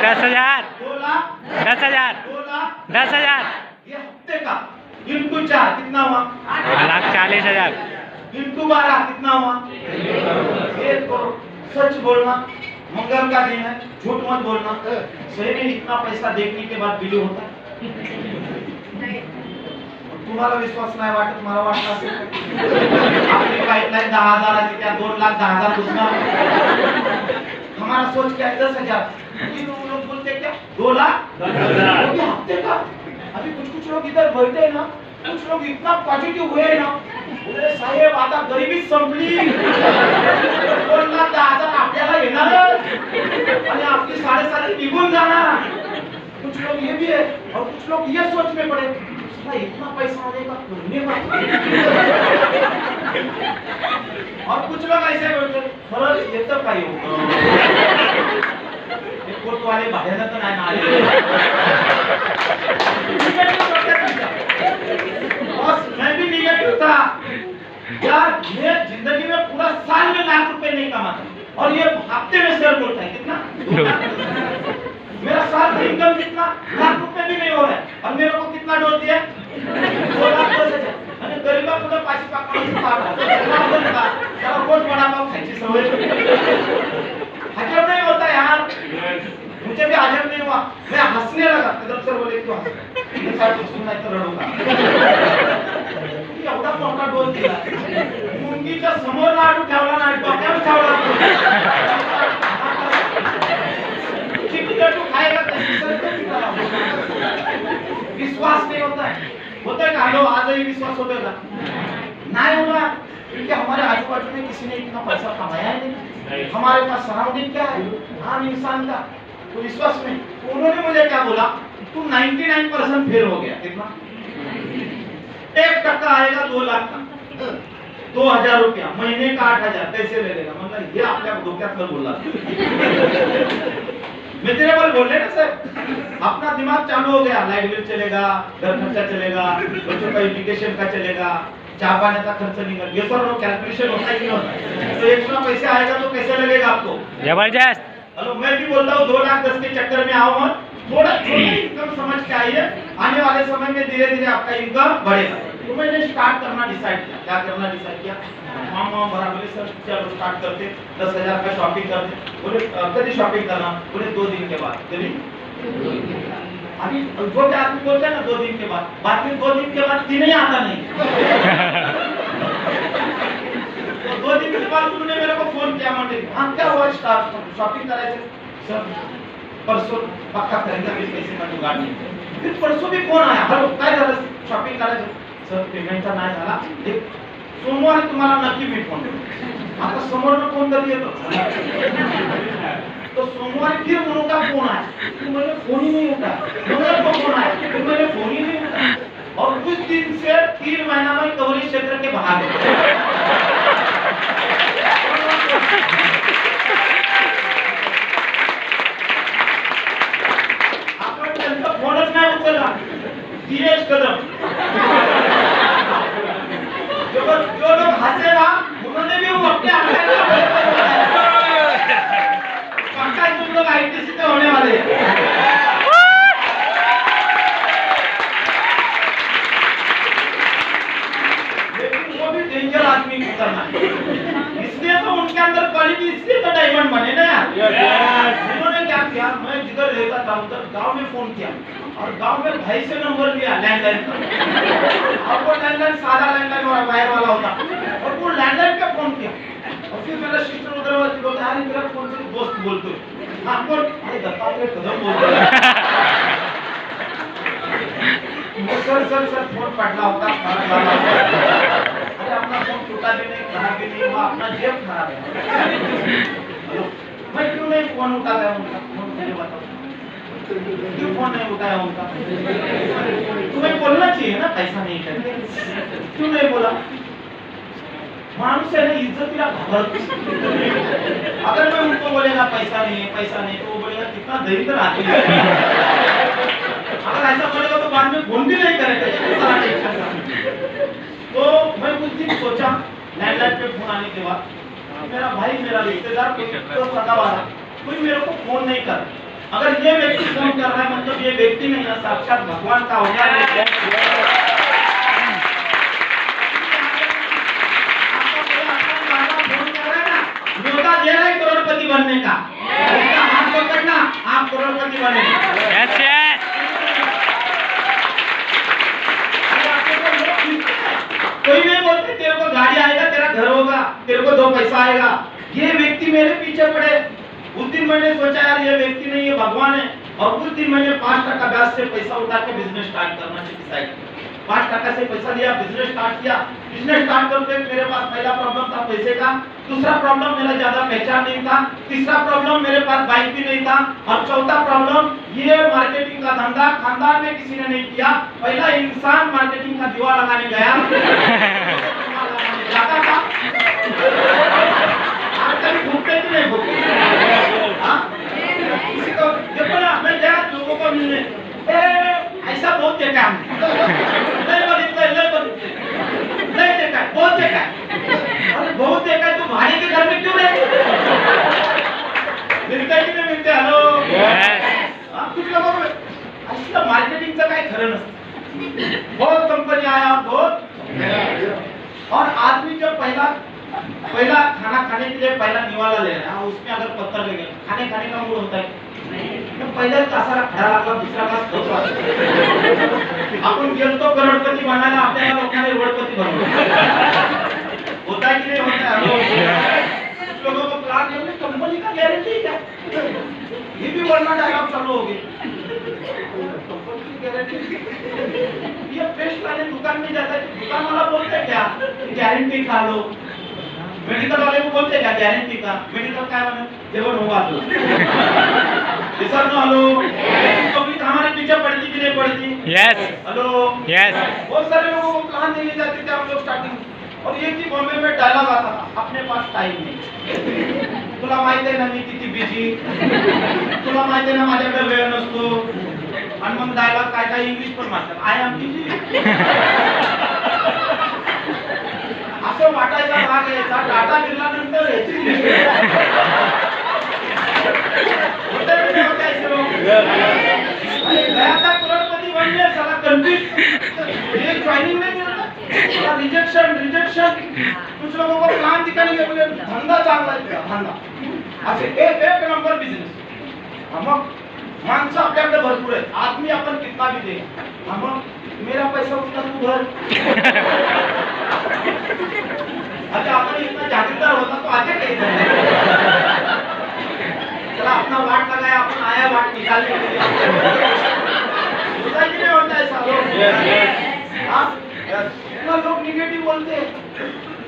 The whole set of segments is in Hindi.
10,000 2 लाख 10,000 2 लाख 10,000 ये हफ्ते का इंटू 4 कितना हुआ? 1,40,000 इंटू 12 कितना हुआ? 1 करोड़। सच बोलना, मंगल का दिन है, झूठ मत बोलना। सही में इतना पैसा देखने के बाद बिलीव होता है? तुम्हाला विश्वास नाही वाटत, मला वाटलं असेल आपली पाइपलाइन 10,000 की क्या 2,10,000 घुसना। हमारा सोच क्या है 10,000, लेकिन लोग बोलते क्या 2 लाख 10,000 वो भी हफ्ते का। अभी कुछ लोग इधर बैठे हैं ना, कुछ लोग इतना पॉजिटिव हुए हैं ना, बोले साहेब आता गरिबी संपली, 2,10,000 आपल्याला येणार आणि आपली 7.5 निघून जाणार। कुछ लोग ये भी है और कुछ लोग ये सोच में पड़े इतना पैसा आने का पुण्य और कुछ लोग ऐसे बोलते खरंच येतं काय कोर्ट वाले भाड्यानं तर नाही ना आले। बस मैं भी निगेटिव था यार, मैं जिंदगी में पूरा साल में लाख रुपए नहीं कमाता और ये हफ्ते में शेयर बोलता है कितना मेरा साल का इनकम कितना लाख रुपए भी नहीं हो रहा है और मेरे को कितना डोज दिया 2,10,000 आणि गरीबा पुढे पाची पाकाळून पाडा त्याला रोज वडापाव खायची सवय हजम नहीं होता यार, मुझे भी हजम नहीं हुआ। मैं हंसने लगा, कदम सर बोले क्यों मैं साथ सुनना तो रडूंगा एवढा मोठा डोज दिला मुंगीच्या समोर लाडू ठेवला नाही डोक्यावर ठेवला विश्वास नहीं होता है का? लो आज ही विश्वास होता का? नहीं होगा, क्योंकि हमारे आजू बाजू में किसी ने इतना पैसा कमाया ही नहीं। हमारे पास सराउंडिंग क्या है आम इंसान का, तो विश्वास में उन्होंने मुझे क्या बोला, तू 99% फेल हो गया। कितना? 1% आएगा 2 लाख का, 2,000 रुपया महीने का 8,000 कैसे ले लेगा? मतलब ये आपल्या डोक्यातलं बोलला मिजरेबल बोले ना सर, अपना दिमाग चालू हो गया, लाइट बिल चलेगा, घर खर्चा चलेगा, बच्चों का एजुकेशन का चलेगा, चाय पानी का खर्च नहीं कर, ये सब कैलकुलेशन होता है कि नहीं होता है? तो एक्स्ट्रा पैसे आएगा तो कैसे लगेगा आपको? जबरदस्त। हेलो, मैं भी बोलता हूँ 2,10,000 के चक्कर में आओ मत, थोड़ा इनकम समझ के आइए, आने वाले समय में धीरे धीरे आपका इनकम बढ़ेगा। तो मैंने स्टार्ट करना डिसाइड किया। क्या करना डिसाइड किया? मामा बराबर सर चलो स्टार्ट करते, 10,000 का शॉपिंग करते। बोले कभी शॉपिंग करना? बोले 2 दिन के बाद। कभी अभी जो क्या आदमी बोलते हैं ना 2 दिन के बाद में 2 दिन के बाद दिन ही आता नहीं। तो 2 दिन के बाद उन्होंने मेरे को फोन किया, मंडे हाँ क्या हुआ स्टार्ट शॉपिंग करायचे? सर परसों पक्का करेंगे, अभी पैसे का जुगाड़ नहीं। फिर परसों भी फोन आया, हॅलो काय झालं शॉपिंग करायचं? सर पेमेंटचा नाही झाला, सोमवारी तुम्हाला नक्की मी फोन देतो। आता समोरनं फोन कधी येतो? तो सोमवार फिर उनका फोन आया, तो मैंने फोन ही नहीं उठाया। मंगल को फोन आया, तो मैंने फोन ही नहीं उठाया और कुछ दिन से 3 महीना में कवरी क्षेत्र के बाहर आपण त्यांचा फोनच नाही उचलला, दिनेश कदम जो लोग हंसे ना उन्होंने भी वो अपने पक्का तुम लोग आईटीसी से होने वाले लेकिन वो भी डेंजर आदमी करना, इसलिए तो उनके अंदर क्वालिटी, इसलिए तो डायमंड बने ना यार। उन्होंने क्या किया, मैं जिधर रहता था उधर गांव में फोन किया और गांव में भाई से नंबर लिया लैंडलाइन का, और वो लैंडलाइन सादा लैंडलाइन वाला वायर वाला होता, और वो लैंडलाइन पे फोन किया और फिर मेरा सिस्टर उधर वाली बोलता है मेरा फोन से दोस्त बोलते हो हाँ बोल, अरे दत्तात्रेय कदम बोलते सर फोन पडला होता, अरे अपना फोन टूटा भी नहीं, खराब भी नहीं हुआ, अपना जेब खराब है। मैं क्यों नहीं फोन उठाया उनका? फोन मुझे बताओ क्यों फोन नहीं उठाया उनका? तुम्हें बोलना चाहिए ना पैसा नहीं करते, क्यों नहीं बोला? मानुष है ना इज्जत अगर मैं उनको बोलेगा पैसा नहीं तो वो बोलेगा कितना दरिद्र आदमी है। अगर ऐसा बोलेगा तो बाद में फोन भी नहीं करेगा। तो मैं कुछ दिन सोचा, लैंडलाइन पे फोन आने के बाद मेरा भाई मेरा रिश्तेदार कोई तो सगा वाला कोई मेरे को फोन नहीं कर, अगर ये व्यक्ति फोन कर रहा है मतलब ये व्यक्ति नहीं है, साक्षात भगवान का होगा। न्योता दे रहा है करोड़पति बनने का, उसका हाथ पकड़ना, आप करोड़पति बनेंगे। Yes yes. कोई नहीं बोलते तेरे को गाड़ी आएगा, तेरा घर होगा, तेरे को 2 पैसा आएगा। ये व्यक्ति मेरे पीछे पड़े। उस दिन मैंने सोचा यार ये व्यक्ति नहीं ये भगवान है, और उस दिन मैंने 5% ब्याज से पैसा उठा के बिजनेस स्टार्ट करना डिसाइड किया। 5% से पैसा लिया, बिजनेस स्टार्ट किया। बिजनेस स्टार्ट करते मेरे पास पहला प्रॉब्लम था पैसे का, दूसरा प्रॉब्लम मेरा ज्यादा पहचान नहीं था, तीसरा प्रॉब्लम मेरे पास बाइक भी नहीं था, और चौथा प्रॉब्लम ये मार्केटिंग का धंधा खानदान में किसी ने नहीं किया। पहला इंसान मार्केटिंग का दीवा लगाने गया जाता था। आप कभी भूखते कि नहीं भूखते? हाँ? किसी को देखो ना, मैं गया लोगों को मिलने, ऐसा बहुत देखा हमने, नहीं देखा है, बहुत देखा है। अरे बहुत देखा है तो भाई के घर में क्यों रहते? मिलते कि नहीं मिलते? हेलो, कुछ लोगों को असला मार्केटिंगचं काय खरं नसतं। बहुत कंपनी आया बहुत, और आदमी जब पहला खाना खाने के लिए पहला निवाला ले रहा है, उसमें अगर पत्थर लगे खाने का मूड होता है, तो पहले तासाला खड़ा लागला, दुसरा तास होत राहतो। आपण गेलतो करोडपती बनायला, आपल्याला लोकांना रोडपती बनवतो। होता है कि नहीं होता है? कुछ लोगों को प्लान करने कंपनी का गारंटी क्या? ये भी बोलना डायलॉग चालू हो गई। कंपनी की गारंटी, ये पेस्ट वाले दुकान में जाता है, दुकान वाला बोलते क्या गारंटी खा लो, मेडिकल वाले को बोलते क्या गारंटी का, मेडिकल काय म्हणे जेवण होगा तो सर नो। हेलो, पब्लिक हमारे पीछे पड़ती कि नहीं पड़ती? Yes hello yes. बहुत सारे लोगों को प्लान देने जाते थे हम लोग स्टार्टिंग, और एक ही बॉम्बे में डायलॉग आता था, अपने पास टाइम नाही, तुला माहिती आहे ना मी किती बिझी, तुला माहिती आहे ना माझ्याकडे वेळ नसतो, आणि मग डायलॉग काय इंग्लिश पण मारतात, आय एम बिझी। असं वाटायचा भाग यायचा, डाटा गिरल्यानंतर करोडपती बनले, साला कंप्लीट एक ज्वाइनिंग नहीं मिलता, रिजेक्शन। कुछ लोगों को प्लान दिखाने के बोले धंधा चांगला है, धंधा असे एक नंबर बिजनेस। मग माणसं आपल्याकडे भरपूर आहेत, आदमी आपण कितना भी देगा, मग मेरा पैसा उठा तू भर। अरे आपण इतना जागीरदार होता तो आते कहीं चला अपना वाट लगाया, अपन आया वाट निकालने के लिए। होता कि नहीं होता है सालों? हाँ, इतना लोग निगेटिव बोलते हैं।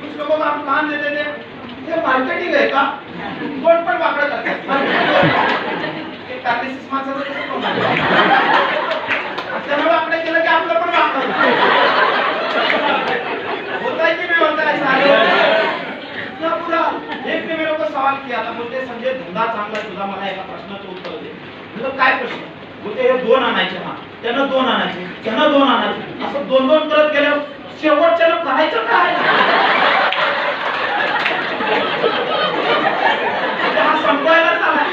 कुछ लोगों को हम प्लान देते थे, ये मार्केटिंग है का? कोण पण वाकडं करतात। एक कार्डिसिस माणसाचं कसं बोलणार? त्यामुळे वाकडं केलं की आपलं पण वाकडं होता है कि नहीं होता है सालों? इतना बुरा। एक ने मेरे को सवाल किया था, बोलते संजय धंदा चांगला तुझा, मला एका प्रश्नाचं उत्तर दे। मतलब काय प्रश्न? बोलते हे 2 आणायचे, हा त्यांना 2 आणायचे, त्यांना 2 आणायचे, असं 2 करत गेले, शेवटच्याला करायचं काय? हा संपवायलाच आलाय।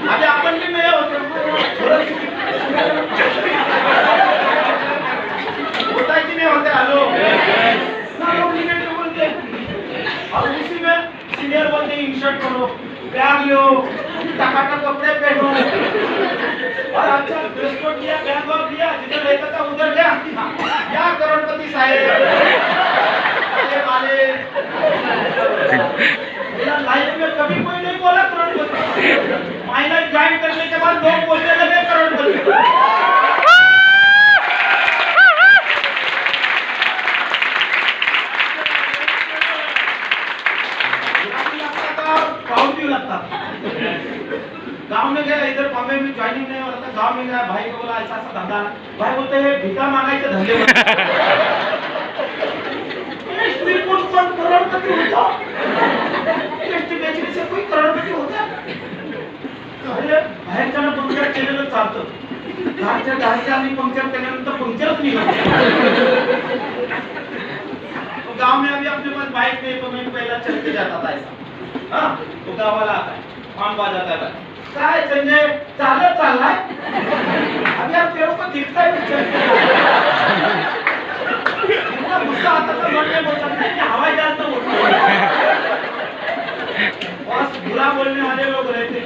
अरे आपण भी नाही होतो, होता है कि नहीं होता? हेलो, ना लोग निगेटिव बोलते हैं, और उसी में सीनियर बोलते हैं इंशर्ट करो, बैग लो, टकाटक कपड़े पहनो, और अच्छा ड्रेस कोड लिया, बैग वॉग लिया, जिधर रहता था उधर गया, क्या करोड़पति साहेब वाले। लाइफ में कभी कोई नहीं बोला करोड़पति, माइनस ज्वाइन करने के बाद लोग बोलने लगे करोड़पति। गांव में गया, इधर बॉम्बे में ज्वाइनिंग नहीं हो रहा था, गांव में गया, भाई को बोला ऐसा धंधा, भाई बोलते हैं भिका मांगायचे धंदे करोड़पति होता, बेचने से कोई करोड़पति होता? अरे बाहेरच्या पंक्चर केलेलं चालतं, घरच्या आणि पंक्चर केल्यानंतर पंक्चरच निघत। तो गांव में अभी अपने पास बाइक नहीं, तो मैं पहला चल के जाता था ऐसा, हाँ तो गाँव वाला आता है, हॉर्न बजाता है। काय संजय चालत चाललाय? अभी आप तेरे को दिखता है इतना गुस्सा आता तो मन में बोलता है कि हवाई जहाज तो बस बुरा बोलने वाले लोग रहते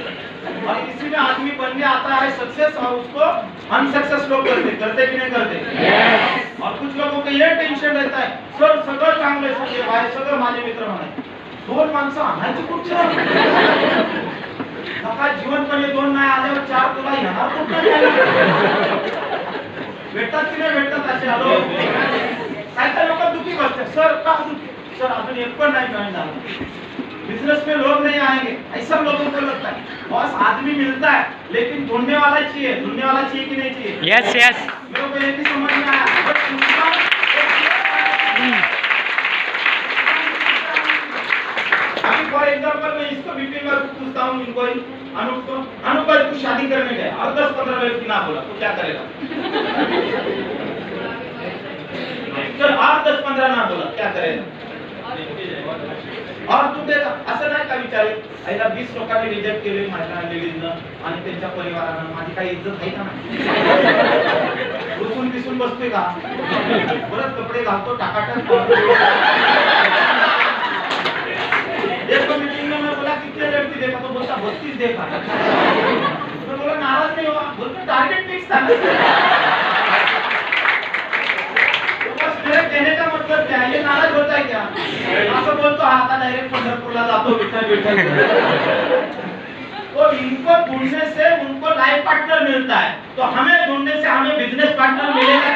और इसी में आदमी बनने आता है सक्सेस और उसको अनसक्सेस लोग करते कि नहीं करते। और कुछ लोगों को ये टेंशन रहता है सर सगळं चांगलं आहे सगळे भाई सगळं माझे मित्र म्हणाले दोन माणसं आणायची कुठचं नका जीवनपणे दोन नाही आल्यावर चार तुला येणार कुठं भेटतात की नाही भेटतात असे आलो काय काय लोक दुखी बसतात सर का दुखी सर अजून एक पण नाही जॉइन झाला बिजनेस में लोग नहीं आएंगे ऐसा लोगों को लगता है बॉस आदमी मिलता है लेकिन ढूंढने वाला चाहिए कि नहीं चाहिए। यस यस मेरे को ये भी समझ में आया अभी फॉर एग्जांपल मैं इसको बीपी में पूछता हूँ इनको अनूप भाई तू शादी करने गया और 10-15 व्यक्ति ना बोला तो क्या करेगा? चल और 10-15 ना बोला क्या करेगा? और तू देगा असं नाही का विचारे आईला 20 लोकांनी रिजेक्ट केले माझ्या लेडीजनं आणि त्यांच्या परिवारानं माझी काही इज्जत आहे का नाही? रुसून पिसून बसतोय का? परत कपडे घालतो टाकाटक एक मीटिंग में मैं बोला कितने व्यक्ति देखा तो बोलता 32 देखा मैं बोला नाराज नहीं हुआ बोलते टारगेट फिक्स था मेरे कहने का मतलब क्या है ये नाराज होता है क्या? असं बोलतो आता डायरेक्ट पंढरपूरला जातो विठ्ठल विठ्ठल तो इनको ढूंढने से उनको लाइफ पार्टनर मिलता है तो हमें ढूंढने से हमें बिजनेस पार्टनर मिलेगा।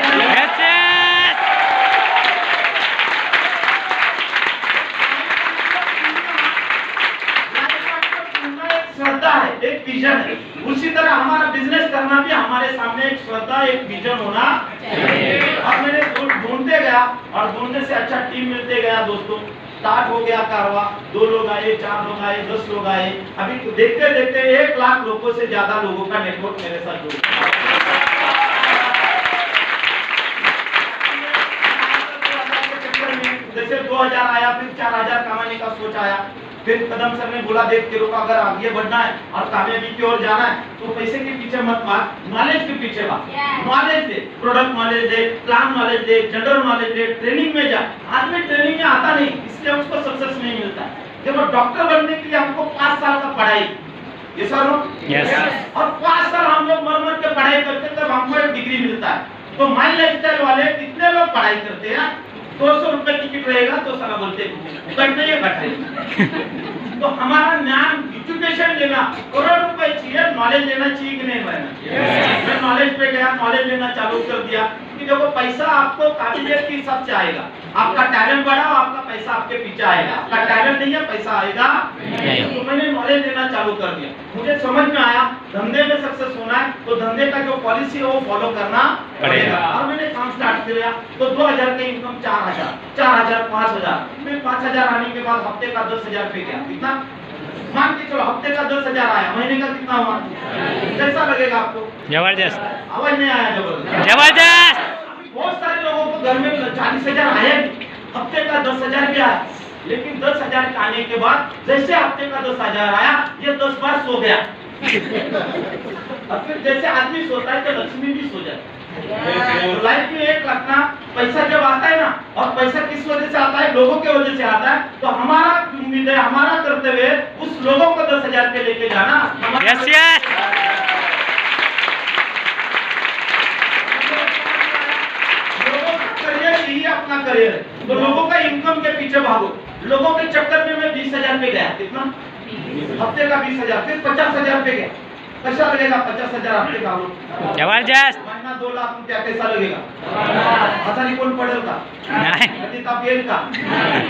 श्रद्धा है एक विजन है उसी तरह हमारा बिजनेस करना भी हमारे सामने एक श्रद्धा एक विजन होना चाहिए। और मैंने ढूंढते गया और ढूंढने से अच्छा टीम मिलते गया दोस्तों स्टार्ट हो गया कारवा 2 लोग आए 4 लोग आए 10 लोग आए अभी तो देखते देखते 1 लाख लोगों से ज्यादा लोगों का नेटवर्क मेरे साथ जुड़ जैसे 2000 आया फिर 4000 कमाने का सोच आया फिर कदम सर ने बोला देख तेरे को अगर आगे बढ़ना है और कामयाबी की ओर जाना है तो पैसे के पीछे मत भाग नॉलेज के पीछे भाग नॉलेज दे प्रोडक्ट नॉलेज दे प्लान नॉलेज दे जनरल नॉलेज दे ट्रेनिंग में जा आदमी ट्रेनिंग में आता नहीं इसलिए उसको सक्सेस नहीं मिलता जब डॉक्टर बनने के लिए हमको 5 साल का पढ़ाई ये सर यस और 5 साल हम लोग मर मर के पढ़ाई करते तब हमको एक डिग्री मिलता है तो माई लाइफस्टाइल वाले कितने लोग पढ़ाई करते हैं 200 रुपए टिकट रहेगा तो साला बोलते बैठने ये बैठे तो हमारा ज्ञान एजुकेशन लेना करोड़ रुपए चाहिए नॉलेज लेना चाहिए कि नहीं भाई मैं नॉलेज पे गया नॉलेज लेना चालू कर दिया कि देखो पैसा आपको काबिलियत के हिसाब से आएगा आपका टैलेंट बढ़ाओ आपका पैसा आपके पीछे आएगा आपका टैलेंट नहीं है पैसा आएगा तो मैंने नॉलेज लेना चालू कर दिया मुझे समझ में आया धंधे में सक्सेस होना है तो धंधे का जो पॉलिसी है वो फॉलो करना पड़ेगा और मैंने काम स्टार्ट किया तो 2000 का इनकम 4000 5000 फिर 5000 आने के बाद हफ्ते का 10,000 पे गया कितना मान के चलो हफ्ते का 10,000 आया महीने का कितना हुआ कैसा लगेगा आपको? जबरदस्त आवाज नहीं आया जबरदस्त बहुत सारे लोगों को घर में 40,000 आया हफ्ते का 10,000 भी आया लेकिन 10,000 का आने के बाद जैसे हफ्ते का 10,000 आया ये 10 बार सो गया और फिर जैसे आदमी सोता है तो लक्ष्मी भी सो जाती है लाइफ में 1 लाख ना पैसा जब आता है ना और पैसा किस वजह से आता है लोगों के वजह से आता है तो हमारा उम्मीद है हमारा कर्तव्य है उस लोगों को 10,000 पे लेके जाना यस यस लोगों का करियर यही अपना करियर है तो लोगों का इनकम के पीछे भागो लोगों के चक्कर में मैं 20,000 पे गया कितना हफ्ते का 20,000 फिर 50,000 पे गया कैसा लगेगा 50,000 हफ्ते का जबरदस्त महीना 2 लाख रुपया कैसा लगेगा आजारी कोण पडेल का कधी ताप येईल का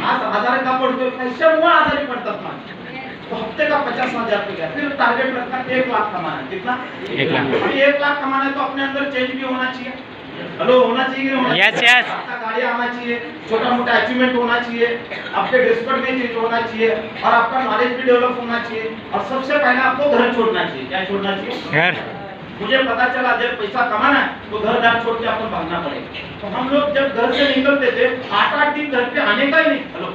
आज आजारी का पडतो कशामुळे आजारी पडतात ना तो हफ्ते का 50,000 पे गया फिर टारगेट रखा 1 लाख कमाना कितना 1 लाख अभी 1 लाख कमाना है तो अपने अंदर चेंज भी होना चाहिए हेलो होना चाहिए होना यस यस आपका गाड़ी आना चाहिए छोटा मोटा अचीवमेंट होना चाहिए आपके डिस्कट में चेंज होना चाहिए और आपका नॉलेज भी डेवलप होना चाहिए और सबसे पहले आपको घर छोड़ना चाहिए क्या छोड़ना चाहिए घर मुझे पता चला जब पैसा कमाना है तो घर दार छोड़ के अपन भागना पड़ेगा तो हम लोग जब घर से निकलते थे 8-8 दिन घर पे आने का ही नहीं हेलो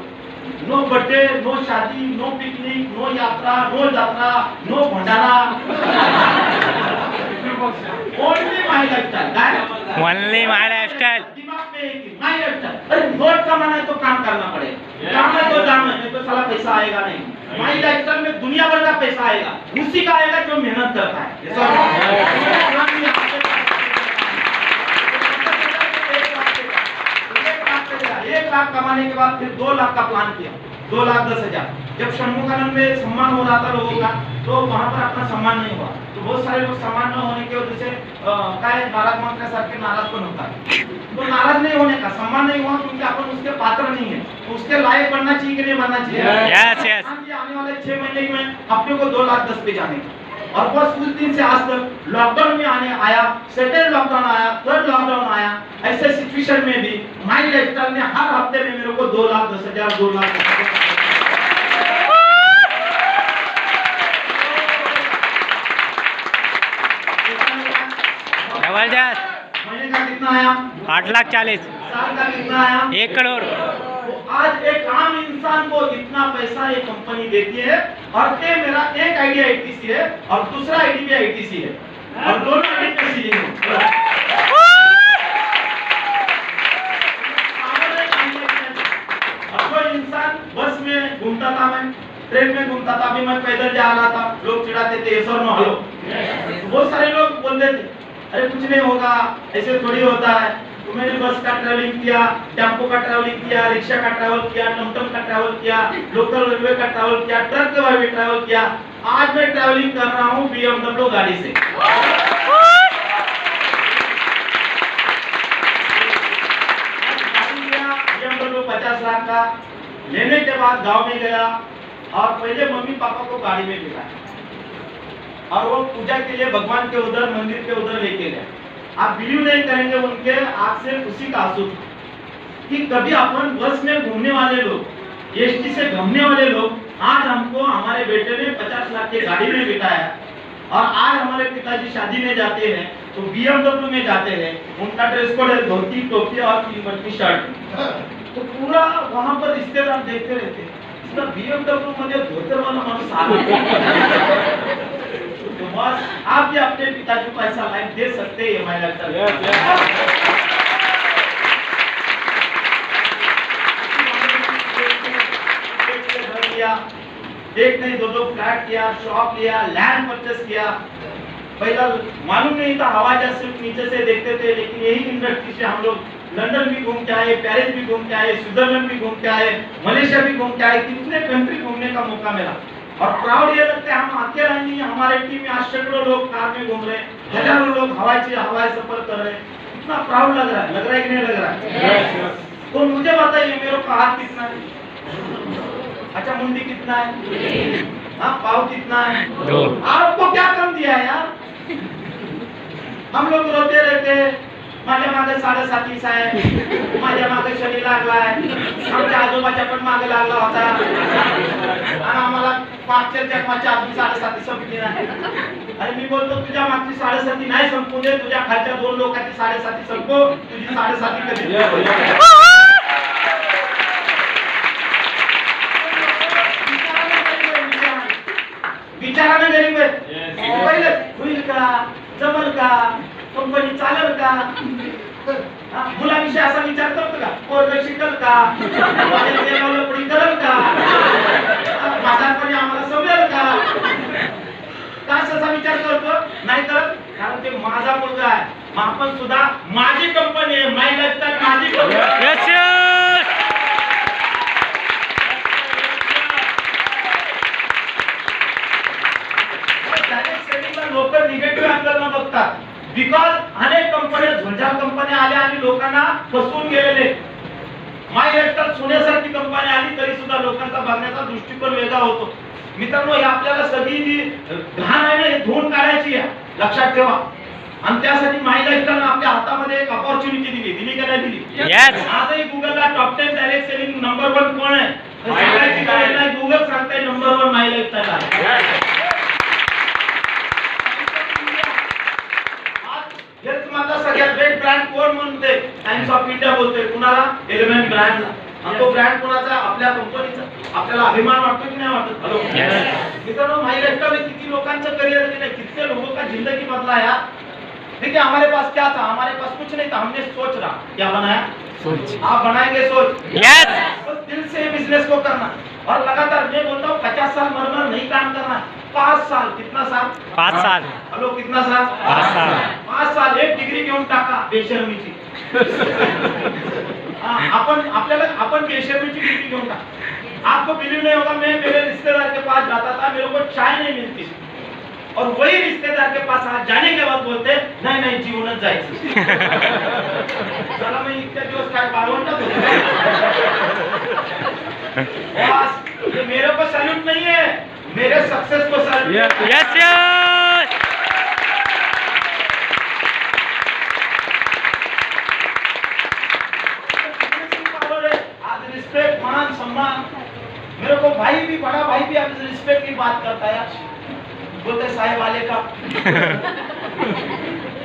नो बर्थडे, नो शादी, नो पिकनिक, नो यात्रा, नो जात्रा, नो भंडारा. Only my lifestyle. काय ओनली माय लाइफस्टाइल. दिमाग में एक ही माय लाइफस्टाइल. अरे नोट कमाना है तो काम करना पड़ेगा. काम है तो जाना है, नहीं तो साला पैसा आएगा नहीं. माय लाइफस्टाइल में दुनिया भर का पैसा आएगा. उसी का आएगा जो मेहनत करता है. एक लाख कमाने के बाद फिर 2 लाख का प्लान किया. 2,10,000. जब षणमुखानंद में सम्मान हो रहा था लोगों का, तो वहां पर अपना सम्मान नहीं हुआ. तो बहुत सारे लोग सम्मान न होने की वजह से काय नाराज मानण्यासारखे नाराज पण होतात. तो नाराज नहीं होने का, सम्मान नहीं हुआ क्योंकि अपन उसके पात्र नहीं है. तो उसके लायक बनना चाहिए कि नहीं बनना चाहिए. Yes yes. आने वाले 6 महीने में अपने को 2,10,000 पे जाने का. और बस उस दिन से आज तक लॉकडाउन में आया, सेकेंड लॉकडाउन आया, थर्ड लॉकडाउन आया. ऐसे सिचुएशन में भी माय लाइफस्टाइल ने हर हफ्ते में मेरे को 2,10,000 2,00,000 जबरदस्त. महीने का कितना आया? 8,40,000. साल का कितना आया? 1 करोड़. तो आज एक आम इंसान को इतना पैसा ये कंपनी देती है. और ये मेरा एक आईडी आईटीसी है और दूसरा आईडी भी आईटीसी है और दोनों आईटीसी है. अब कोई इंसान बस में घूमता था, मैं ट्रेन में घूमता था, अभी मैं पैदल जा रहा था, लोग चिढ़ाते थे सर नो हेलो. बहुत सारे लोग बोलते थे अरे कुछ नहीं होगा, ऐसे थोड़ी होता है. तो मैंने बस का ट्रैवलिंग किया, टेम्पो का ट्रैवलिंग किया, रिक्शा का ट्रैवल किया, टमटम का ट्रैवल किया, लोकल रेलवे का ट्रैवल किया, ट्रक के भी ट्रैवल किया. आज मैं ट्रैवलिंग कर रहा हूँ BMW गाड़ी से. BMW 50 लाख का लेने के बाद गांव में गया और पहले मम्मी पापा को गाड़ी में बिठाया और वो पूजा के लिए भगवान के उधर मंदिर के उधर लेके गए. आप बिलीव नहीं करेंगे, उनके आंख से खुशी का आंसू कि कभी अपन बस में घूमने वाले लोग, एसटी से घूमने वाले लोग, आज हमको हमारे बेटे ने 50 लाख की गाड़ी में बिठाया. और आज हमारे पिताजी शादी में जाते हैं तो BMW में जाते हैं. उनका ड्रेस कोड है धोती, टोपी और 3 बटन की शर्ट. तो पूरा वहां पर रिश्तेदार देखते रहते हैं इसका BMW मध्ये धोतरवाला माणूस आला. तो बस आप भी अपने पिताजी को ऐसा लाइफ दे सकते हैं. हमारे लगता है एक नहीं 2 फ्लैट किया, शॉप लिया, लैंड परचेस किया. पहला मालूम नहीं था, हवाई जहाज सिर्फ नीचे से देखते थे. लेकिन यही इंडस्ट्री से हम लोग लंदन भी घूम के आए, पेरिस भी घूम के आए, स्विट्जरलैंड भी घूम के आए, मलेशिया भी घूम के आए. कितने कंट्री घूमने का मौका मिला. और प्राउड ये लगता है हम अकेला नहीं, हमारे टीम में आज सैकड़ों लोग कार में घूम रहे, हजारों लोग हवाई सफर कर रहे. कितना प्राउड लग रहा है कि नहीं लग रहा है. तो मुझे बताइए मेरे को हाथ कितना है? अच्छा मुंडी कितना है? हाँ पाव कितना है? 2. आपको क्या कम दिया है यार? हम लोग रोते रहते माझ्या मागे 7.5 आहे, माझ्या मागे शनी लागला आहे, आमच्या आजोबाच्या पण मागे लागला होता आणि आम्हाला मागच्या जन्माच्या आधी 7.5 संपली नाही. आणि मी बोलतो तुझ्या मागची 7.5 नाही संपू दे, तुझ्या खालच्या 2 लोकांची 7.5 संपव, तुझी 7.5 कधी. विचाराने गरीब आहे. पहिले होईल का, जमल का, कंपनी चालेल का, मुलाविषयी असा विचार करतो का, पोरग शिकल का, पुढे करल का, म्हातारपणी आम्हाला समजेल का, असा विचार करतो नाही करत. कारण ते माझा मुलगा आहे. आपण सुद्धा माझी कंपनी आहे, माय लाईफस्टाईल माझी कंपनी. लोक निगेटिव्ह अँगल न बघतात. बिकॉज अनेक कंपन्या झुंझा कंपन्या आल्या आणि लोकांना फसवून गेलेले. माय लाईफस्टाईल सोन्यासारखी कंपनी आली तरी सुद्धा लोकांचा बघण्याचा दृष्टिकोन वेगळा होतो. मित्रांनो हे आपल्याला सगळी जी घाण आहे ना हे धुवून काढायची आहे, लक्षात ठेवा. आणि त्यासाठी माय लाईफस्टाईल आपल्या हातामध्ये एक अपॉर्च्युनिटी दिली का नाही दिली? आजही गुगलला टॉप 10 डायरेक्ट सेलिंग नंबर 1 कोण आहे? गुगल सांगताय नंबर 1 माय लाईफस्टाईल आहे. सगळ्यात बेस्ट ब्रँड कोण म्हणते? टाइम्स ऑफ इंडिया बोलतोय कुणाला? एलिमेंट ब्रँडला. आणि तो ब्रँड कोणाचा? आपल्या कंपनीचा. आपल्याला अभिमान वाटतो की नाही वाटत? हॅलो मित्रांनो, माई लाइफस्टाइल में कितनी लोकांचं करियर केलं, कितने लोगों का जिंदगी बदला यार. देखिए हमारे पास क्या था? हमारे पास कुछ नहीं था. हमने सोच रहा. क्या बनाया? सोच. आप बनाएंगे सोच. यस. बस दिल से बिजनेस को करना और लगातार. मैं बोलता हूँ 50 साल मर नहीं काम करना. 5 साल. कितना साल? 5 साल. हॅलो कितना साल? 5 साल. 5 साल एक डिग्री घेऊन टाका बेशर्मीची. आपण बेशर्मीची डिग्री घेऊन टाका. आपको बिलीव नहीं होगा, मैं मेरे रिश्तेदार के पास जाता था, मेरे को चाय नहीं मिलती और वही रिश्तेदार के पास आज जाने के बाद बोलते नहीं नहीं जीवनच जायचं. चला मैं इतने दिवस काय बाळवंटात होतो. बॉस, ये मेरे को सैल्यूट नहीं है, मेरे सक्सेस को सैल्यूट. Yes yes. आज रिस्पेक्ट, मान सम्मान. मेरे को भाई भी, बड़ा भाई भी आज रिस्पेक्ट की बात करता है. बोलते साहेब आले का.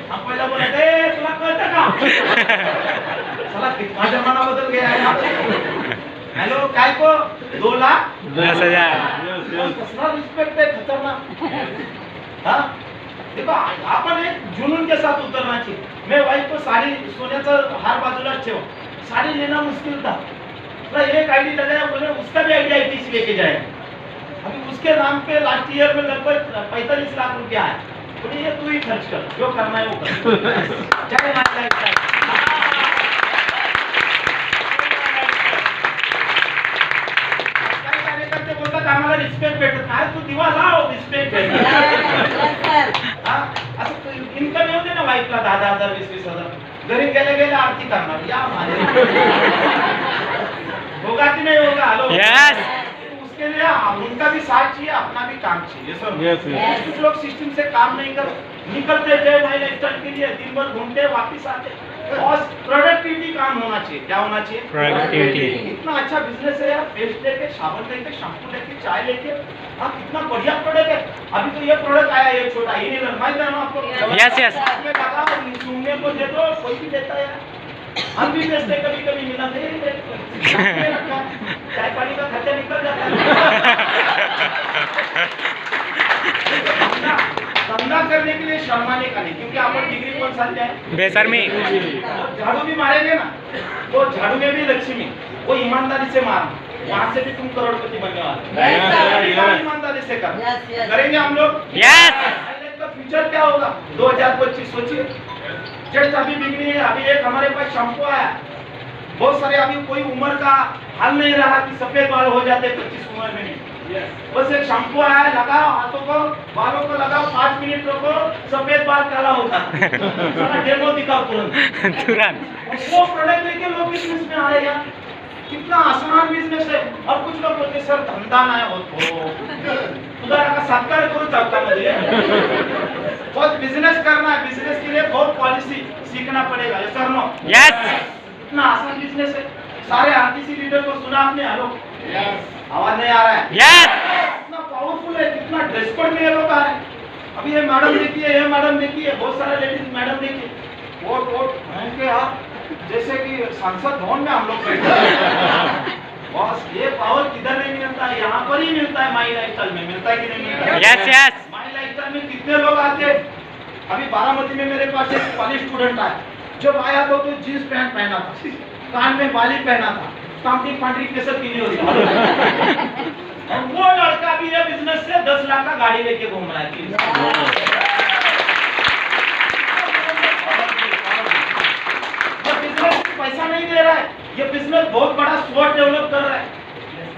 हम पहिला बोलते तुला कळतं का? चला कितना जमाना बदल गया है. हेलो काय को 2 लाख 10,000. कसला रिस्पेक्ट है, खतरनाक. हाँ देखो आपण एक जुनून के साथ उतरना चाहिए. मैं वाइफ को साड़ी, सोन्याचा हार बाजूला ठेव. साड़ी लेना मुश्किल था. तो एक आईडी लगाया, बोले उसका भी आईडी आईटीसी लेके जाए. अभी उसके नाम पे लास्ट ईयर में लगभग 45 लाख रुपया है. बोले ये तू ही खर्च कर, जो करना है वो कर. जय माता दी. काय कार्यकर्ते बोलतात आम्हाला रिस्पेक्ट भेटत नाही. तू दिवा लाव, रिस्पेक्ट भेटत. असं इन्कम येऊ दे ना वाईफला 10,000 20,000. घरी गेले गेले आरती करणार. या मारे होगा कि नहीं होगा? Hello yes. उसके लिए उनका भी साथ चाहिए, अपना भी काम चाहिए. सर कुछ लोग सिस्टम से काम नहीं कर निकलते, जय भाई लाइफस्टाइल के लिए दिन भर घूमते वापिस आते. और प्रोडक्टिविटी काम होना चाहिए. क्या होना चाहिए? प्रोडक्टिविटी. इतना अच्छा बिजनेस है यार. पेस्ट लेके, साबुन लेके, शैम्पू लेके, चाय लेके. हाँ कितना बढ़िया प्रोडक्ट है. अभी तो ये प्रोडक्ट आया, ये छोटा ही नहीं माइक है ना आपको. Yes yes. में लगा सुनने को दे दो, कोई भी देता है. हम भी बेचते, कभी कभी मिला दे. चाय पानी का खर्चा निकल जाता है. धंधा करने के लिए शर्माने का नहीं, क्योंकि अपन डिग्री कौन सा जाए? बेशर्मी. झाड़ू भी मारेंगे ना, तो झाड़ू में भी लक्ष्मी. वो ईमानदारी से मारना, वहाँ से भी तुम करोड़पति बनने वाले. ईमानदारी से कर. करेंगे हम लोग. यस. का फ्यूचर क्या होगा 2025? सोचिए. जस्ट अभी बिकनी है. अभी एक हमारे पास शैम्पू आया. बहुत सारे, अभी कोई उम्र का हाल नहीं रहा कि सफेद बाल हो जाते 25 उम्र में. बस एक शैम्पू आया, लगाओ हाथों को, बालों को लगाओ, 5 मिनट रखो, सफेद बाल काला होता. सारा डेमो दिखाओ तुरंत. वो प्रोडक्ट लेके लोग बिजनेस में आ रहे हैं. कितना आसान बिजनेस है. और कुछ लोग बोलते सर धंदा नाही होत. उधर का सत्कार करू चाहता मुझे. बहुत बिजनेस करना है. बिजनेस के लिए बहुत पॉलिसी सीखना पड़ेगा. Sir no. यस. इतना आसान बिजनेस है. सारे आरटीसी लीडर को सुना आपने? हेलो आवाज नहीं आ रहा है? यस. कितना पावरफुल है, कितना ड्रेस कोड में ये लोग आ रहे हैं. अभी ये मैडम देखिए, ये मैडम देखिए, बहुत सारे लेडीज मैडम देखिए. वोट वोट के हाथ जैसे कि सांसद भवन में हम लोग बैठे हैं. बॉस ये पावर किधर नहीं मिलता है, यहाँ पर ही मिलता है. माई लाइफस्टाइल में मिलता है कि नहीं मिलता? Yes yes. माई लाइफस्टाइल में कितने लोग आते हैं. अभी बारामती में मेरे पास एक कॉलेज स्टूडेंट आया. जब आया तो जींस पैंट पहना था, कान में बाली पहना था, कांटी पांटी केसर पीली होती. और वो लड़का भी ये बिजनेस से 10 लाख का गाड़ी लेके घूम रहा है. पैसा नहीं दे रहा है, ये बिजनेस बहुत बड़ा स्वॉट डेवलप कर रहा है.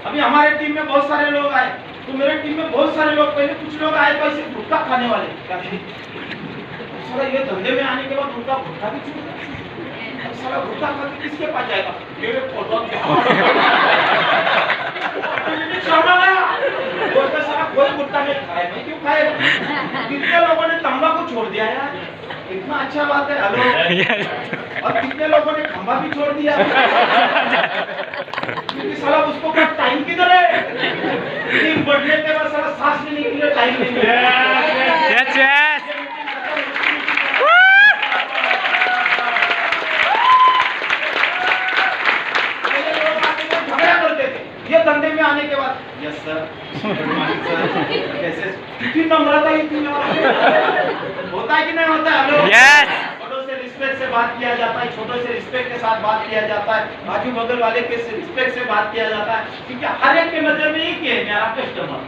अभी हमारे टीम में बहुत सारे लोग आए, तो मेरे टीम में बहुत सारे लोग, पहले कुछ लोग आए तो ऐसे भुट्टा खाने वाले. साला ये धंधे में आने के बाद उनका भुट्टा भी छूट गया. साला भुट्टा खा के किसके पास जाएगा? ये फोटो साला कोई भुट्टा नहीं खाए. मैं क्यों खाएगा? कितने लोगों ने तंबाकू छोड़ दिया यार. इतना अच्छा बात है. हेलो. और कितने लोगों ने खंबा भी छोड़ दिया. क्योंकि साला उसको क्या टाइम किधर है? दिन बढ़ने के बाद साला सांस लेने के लिए टाइम नहीं मिलता. Yes yes. इतनी नम्रता इतनी होता है कि नहीं होता है? लोग यस बड़ों से रिस्पेक्ट से बात किया जाता है, छोटों से रिस्पेक्ट के साथ बात किया जाता है, बाजू बगल वाले के रिस्पेक्ट से बात किया जाता है, क्योंकि हर एक के नजर में एक ही है मेरा कस्टमर।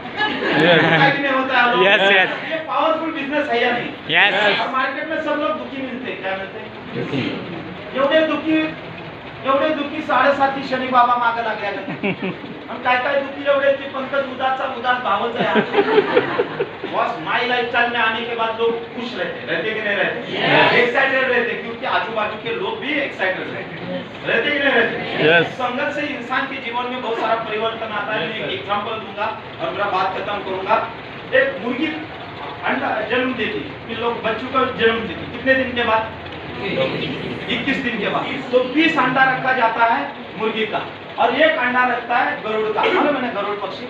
होता है कि नहीं होता है? लोग- Yes, yes. ये पावरफुल बिजनेस है या नहीं? यस और मार्केट में सब लोग दुखी मिलते हैं, क्या मिलते हैं? एवढे दुखी 7.5 शनी बाबा मागे लागल्या आणि काय दुखी एवढे की पंकज उदास भावच आहे। बॉस माई लाइफस्टाइल में आने के बाद लोग खुश रहते कि नहीं रहते? एक्साइटेड रहते, क्योंकि आजू बाजू के लोग भी एक्साइटेड रहते कि नहीं रहते? संगत से इंसान के जीवन में बहुत सारा परिवर्तन आता है। मैं एक एग्जांपल दूंगा और मेरा बात खत्म करूंगा। एक मुर्गी अंडा जन्म देती, फिर लोग बच्चों का जन्म देती, कितने दिन के बाद? 21 दिन के बाद। तो 20 अंडा रखा जाता है मुर्गी का, और एक अंडा रखता है गरुड़ का। मालूम है ना गरुड़ पक्षी?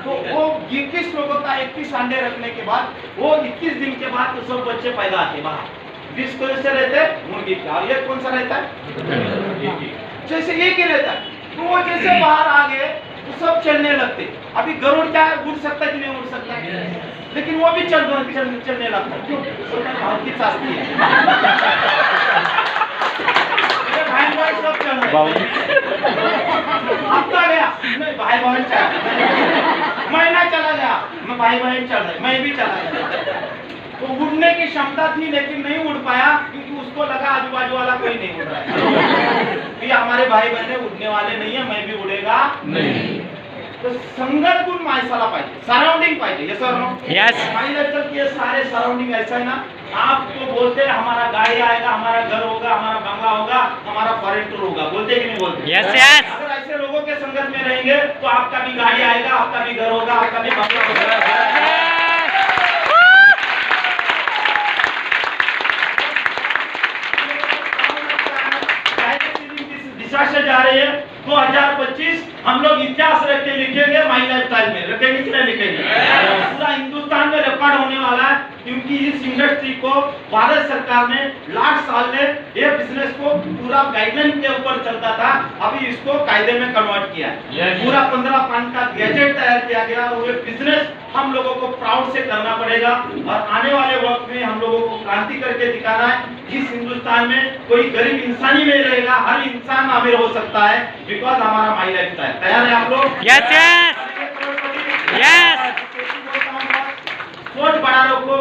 तो वो 21 लोगों का 21 अंडे रखने के बाद वो 21 दिन के बाद तो सब बच्चे पैदा आते बाहर। 20 कौन से रहते हैं? मुर्गी का। और एक कौन सा रहता है? जैसे एक ही रहता है। तो वो जैसे बाहर आ गए तो सब चलने लगते। अभी गरुड़ क्या है, उड़ सकता है कि नहीं उड़ सकता है? लेकिन वो भी चलने लगता है। क्यों? बहुत की शास्त्री है। भाई सब चल रहे। हफ्ता गया, नहीं भाई बहन चल, महीना चला गया, मैं भाई बहन चल रहे, मैं भी चला गया। तो उड़ने की क्षमता थी लेकिन नहीं उड़ पाया, क्योंकि उसको लगा आजू बाजू वाला कोई नहीं उड़ रहा है। कि हमारे भाई बहने उड़ने वाले नहीं है, मैं भी उड़ेगा नहीं। तो संगत गुण माणसाला पाहिजे, सराउंडिंग पाहिजे। ये सर यस माइलेज के सारे सराउंडिंग ऐसा है ना, आपको बोलते हैं हमारा गाड़ी आएगा, हमारा घर होगा, हमारा बंगला होगा, हमारा फॉरेन टूर होगा, बोलते कि नहीं बोलते? यस यस अगर ऐसे लोगों के संगत में रहेंगे तो आपका भी गाड़ी आएगा, आपका भी घर होगा, आपका भी बंगला होगा। दिशा से जा रही है 2025, हम लोग इतिहास रख के लिखेंगे माई लाइफस्टाइल में, रखेंगे कि नहीं लिखेंगे? पूरा हिंदुस्तान में रिकॉर्ड होने वाला है, क्योंकि इस इंडस्ट्री को भारत सरकार ने लास्ट साल में ये बिजनेस को पूरा गाइडलाइन के ऊपर चलता था, अभी इसको कायदे में कन्वर्ट किया है। पूरा 15 पान का गैजेट तैयार किया गया, और ये बिजनेस हम लोगों को प्राउड से करना पड़ेगा। और आने वाले वक्त में हम लोगों को क्रांति करके दिखाना है। इस हिंदुस्तान में कोई गरीब इंसान ही नहीं रहेगा, हर इंसान अमीर हो सकता है, बिकॉज हमारा माई लाइफस्टाइल। तैयार है आप लोग? यस यस यस सोच बड़ा रखो,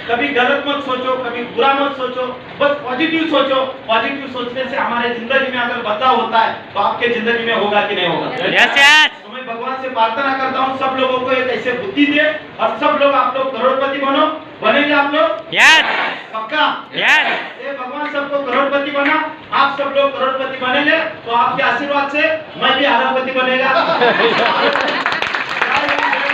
कभी गलत मत सोचो, कभी बुरा मत सोचो, बस पॉजिटिव सोचो। पॉजिटिव सोचने से हमारे जिंदगी में अगर बदलाव होता है तो आपके जिंदगी में होगा कि नहीं होगा? यस यस तो मैं भगवान से प्रार्थना करता हूँ सब लोगों को एक ऐसे बुद्धि दे, और सब लोग आप लोग करोड़पति बनो। बनेंगे आप लोग? यस पक्का? यस ये भगवान सबको करोड़पति बना, आप सब लोग करोड़पति बनेंगे तो आपके आशीर्वाद से मैं भी अरबपति बनेगा।